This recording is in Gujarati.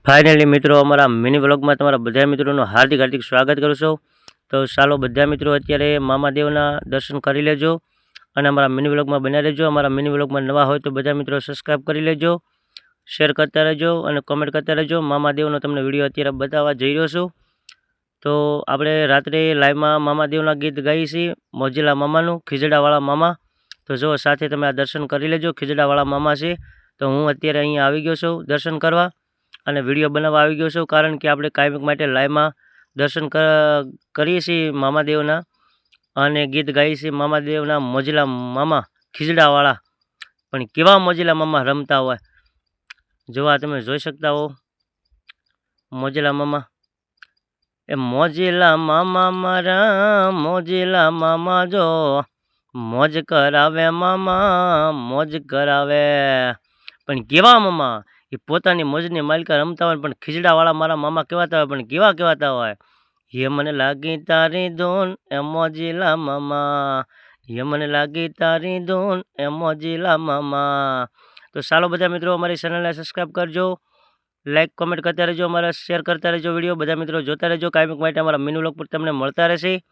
ફાઇનલી મિત્રો અમારા મિની વ્લોગમાં તમારા બધા મિત્રોનું હાર્દિક હાર્દિક સ્વાગત કરું છું। તો ચાલો બધા મિત્રો અત્યારે મામાદેવના દર્શન કરી લેજો અને અમારા મિની વ્લોગમાં બન્યા રહેજો। અમારા મિની વ્લોગમાં નવા હોય તો બધા મિત્રો સબસ્ક્રાઈબ કરી લેજો, શેર કરતા રહેજો અને કોમેન્ટ કરતા રહેજો। મામાદેવનો તમને વિડીયો અત્યારે બતાવવા જઈ રહ્યો છું। તો આપણે રાત્રે લાઈવમાં મામાદેવના ગીત ગાઈએ છીએ, મોજીલા મામાનું, ખીજડાવાળા મામા। તો જો સાથે તમે આ દર્શન કરી લેજો, ખીજડાવાળા મામા છે। તો હું અત્યારે અહીંયા આવી ગયો છું દર્શન કરવા અને વિડીયો બનાવવા આવી ગયો છું, કારણ કે આપણે કાયમિક માટે લાઈવમાં દર્શન કરીએ છીએ મામાદેવના અને ગીત ગાઈએ છીએ મામાદેવના। મોજીલા મામા ખીજડાવાળા, પણ કેવા મોજીલા મામા રમતા હોય જો આ તમે જોઈ શકતા હો। મોજીલા મામા, એ મોજીલા મામા મારા મોજીલા મામા જો મોજ કરાવે મામા, મોજ કરાવે। પણ કેવા મામા, એ પોતાની મોજની માલિકા રમતા હોય, પણ ખીજડાવાળા મારા મામા કહેવાતા હોય, પણ કેવા કહેવાતા હોય, એ મને લાગી તારી ધૂન એ મોજીલા મામા, એ મને લાગી તારી ધૂન એ મોજીલા મામા। તો ચાલો બધા મિત્રો અમારી ચેનલને સબસ્ક્રાઈબ કરજો, લાઈક કોમેન્ટ કરતા રહેજો, અમારા શેર કરતા રહેજો વિડીયો, બધા મિત્રો જોતા રહેજો। કાયમિક માટે અમારા મિની વ્લોગ પર તમને મળતા રહેશે।